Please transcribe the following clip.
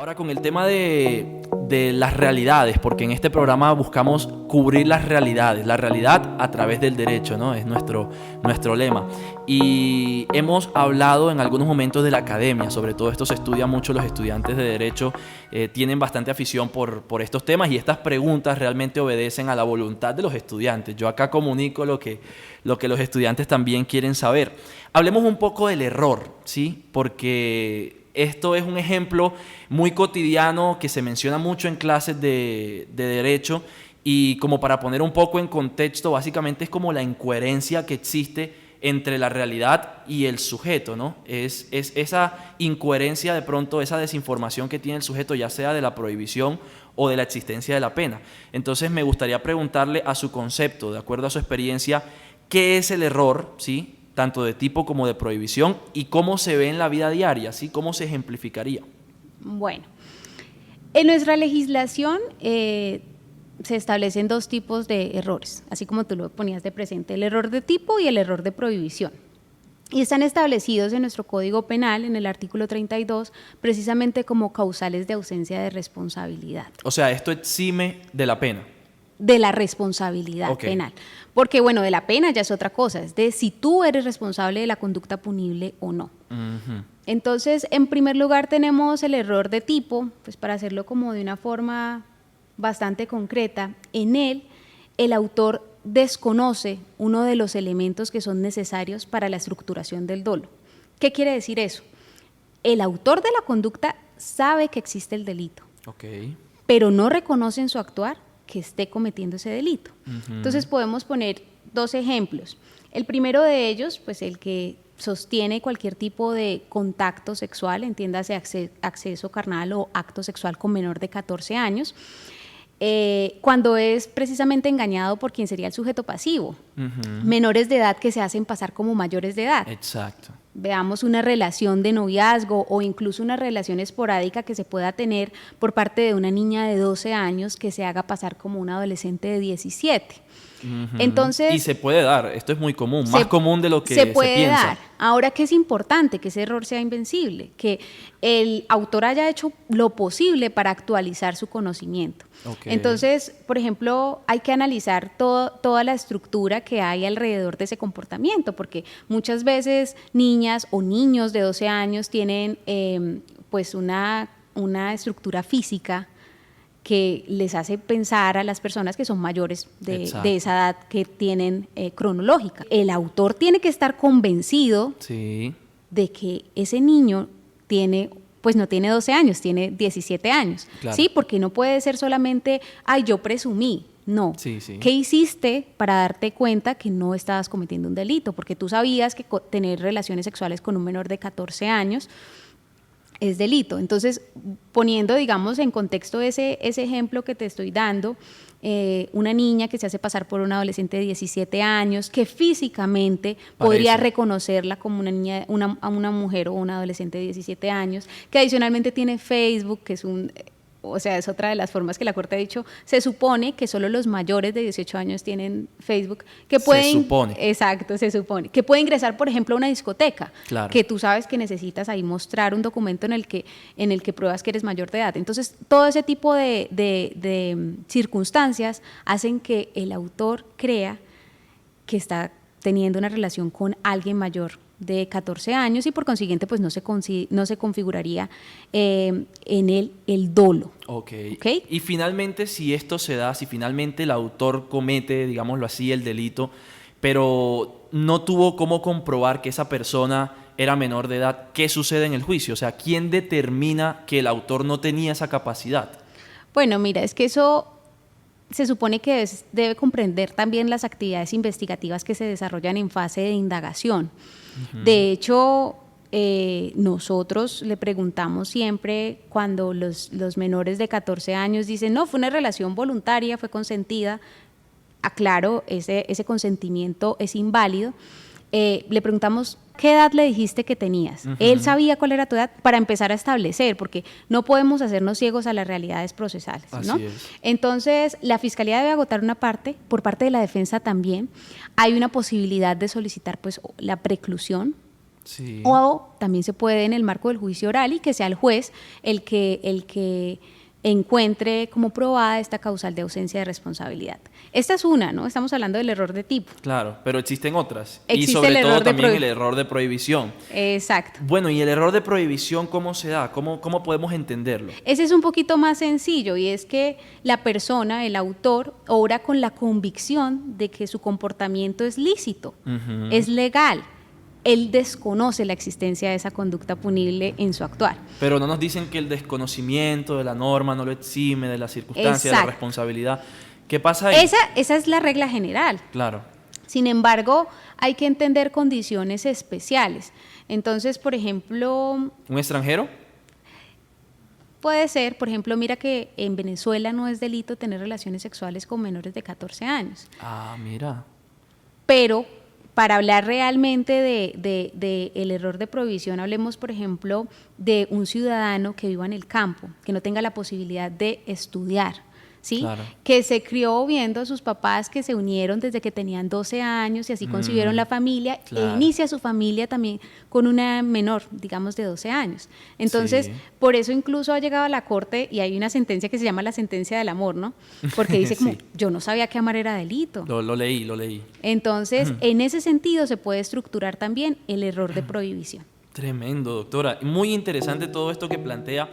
Ahora con el tema de las realidades, porque en este programa buscamos cubrir las realidades, la realidad a través del derecho, ¿no? Es nuestro lema. Y hemos hablado en algunos momentos de la academia, sobre todo esto se estudia mucho, los estudiantes de derecho tienen bastante afición por estos temas y estas preguntas realmente obedecen a la voluntad de los estudiantes. Yo acá comunico lo que los estudiantes también quieren saber. Hablemos un poco del error, ¿sí? Porque esto es un ejemplo muy cotidiano que se menciona mucho en clases de derecho y como para poner un poco en contexto, básicamente es como la incoherencia que existe entre la realidad y el sujeto, ¿no? Es esa incoherencia de pronto, esa desinformación que tiene el sujeto, ya sea de la prohibición o de la existencia de la pena. Entonces me gustaría preguntarle a su concepto, de acuerdo a su experiencia, ¿qué es el error, sí?, tanto de tipo como de prohibición, y cómo se ve en la vida diaria, ¿sí? ¿Cómo se ejemplificaría? Bueno, en nuestra legislación se establecen dos tipos de errores, así como tú lo ponías de presente, el error de tipo y el error de prohibición. Y están establecidos en nuestro Código Penal, en el artículo 32, precisamente como causales de ausencia de responsabilidad. O sea, esto exime de la pena. De la responsabilidad penal. Porque, bueno, de la pena ya es otra cosa, es de si tú eres responsable de la conducta punible o no. Entonces, en primer lugar tenemos el error de tipo, pues para hacerlo como de una forma bastante concreta. En él, el autor desconoce uno de los elementos que son necesarios para la estructuración del dolo. ¿Qué quiere decir eso? El autor de la conducta sabe que existe el delito, pero no reconoce en su actuar que esté cometiendo ese delito. Entonces podemos poner dos ejemplos. El primero de ellos, pues el que sostiene cualquier tipo de contacto sexual, entiéndase acceso carnal o acto sexual con menor de 14 años, cuando es precisamente engañado por quien sería el sujeto pasivo, menores de edad que se hacen pasar como mayores de edad. Exacto. Veamos una relación de noviazgo o incluso una relación esporádica que se pueda tener por parte de una niña de 12 años que se haga pasar como una adolescente de 17. Entonces, y se puede dar, esto es muy común, más común de lo que se puede piensa. Dar. Ahora que es importante que ese error sea invencible, que el autor haya hecho lo posible para actualizar su conocimiento. Entonces, por ejemplo, hay que analizar toda la estructura que hay alrededor de ese comportamiento, porque muchas veces niñas o niños de 12 años tienen pues una estructura física que les hace pensar a las personas que son mayores de esa edad que tienen cronológica. El autor tiene que estar convencido de que ese niño pues no tiene 12 años, tiene 17 años, ¿sí? Porque no puede ser solamente, yo presumí. No. ¿Qué hiciste para darte cuenta que no estabas cometiendo un delito? Porque tú sabías que tener relaciones sexuales con un menor de 14 años es delito. Entonces, poniendo, digamos, en contexto ese ejemplo que te estoy dando, una niña que se hace pasar por una adolescente de 17 años, que físicamente podría reconocerla como una niña, una mujer o una adolescente de 17 años, que adicionalmente tiene Facebook, que es es otra de las formas que la Corte ha dicho, se supone que solo los mayores de 18 años tienen Facebook, que pueden, se supone. Exacto, se supone, que puede ingresar, por ejemplo, a una discoteca, que tú sabes que necesitas ahí mostrar un documento en el que pruebas que eres mayor de edad. Entonces, todo ese tipo de circunstancias hacen que el autor crea que está teniendo una relación con alguien mayor de 14 años y por consiguiente pues no se configuraría en él el dolo. Y finalmente, si esto se da, si finalmente el autor comete, digámoslo así, el delito, pero no tuvo cómo comprobar que esa persona era menor de edad, ¿qué sucede en el juicio? O sea, ¿quién determina que el autor no tenía esa capacidad? Bueno, mira, es que eso se supone que debe comprender también las actividades investigativas que se desarrollan en fase de indagación. De hecho, nosotros le preguntamos siempre cuando los menores de 14 años dicen, no, fue una relación voluntaria, fue consentida, aclaro, ese consentimiento es inválido. Le preguntamos, ¿qué edad le dijiste que tenías? Él sabía cuál era tu edad para empezar a establecer, porque no podemos hacernos ciegos a las realidades procesales, ¿no? Así es. Entonces, la Fiscalía debe agotar una parte, por parte de la defensa también. Hay una posibilidad de solicitar pues la preclusión Sí. O también se puede en el marco del juicio oral y que sea el juez el que encuentre como probada esta causal de ausencia de responsabilidad. Esta es una, ¿no? Estamos hablando del error de tipo. Claro, pero existen otras. Existe y sobre el todo error de también el error de prohibición. Exacto. Bueno, ¿y el error de prohibición cómo se da? ¿Cómo podemos entenderlo? Ese es un poquito más sencillo y es que la persona, el autor, obra con la convicción de que su comportamiento es lícito, es legal. Él desconoce la existencia de esa conducta punible en su actuar. Pero no nos dicen que el desconocimiento de la norma no lo exime de la circunstancia, de la responsabilidad. ¿Qué pasa ahí? Esa es la regla general. Claro. Sin embargo, hay que entender condiciones especiales. Entonces, por ejemplo... ¿Un extranjero? Puede ser, por ejemplo, mira que en Venezuela no es delito tener relaciones sexuales con menores de 14 años. Ah, mira. Pero para hablar realmente de el error de prohibición, hablemos, por ejemplo, de un ciudadano que viva en el campo, que no tenga la posibilidad de estudiar, ¿sí? Claro. Que se crió viendo a sus papás que se unieron desde que tenían 12 años y así concibieron la familia, claro. e inicia su familia también con una menor, digamos, de 12 años. Entonces, Sí. por eso incluso ha llegado a la corte y hay una sentencia que se llama la sentencia del amor, ¿no? Porque dice como, Sí. yo no sabía que amar era delito. Lo leí. Entonces, en ese sentido se puede estructurar también el error de prohibición. Tremendo, doctora. Muy interesante todo esto que plantea.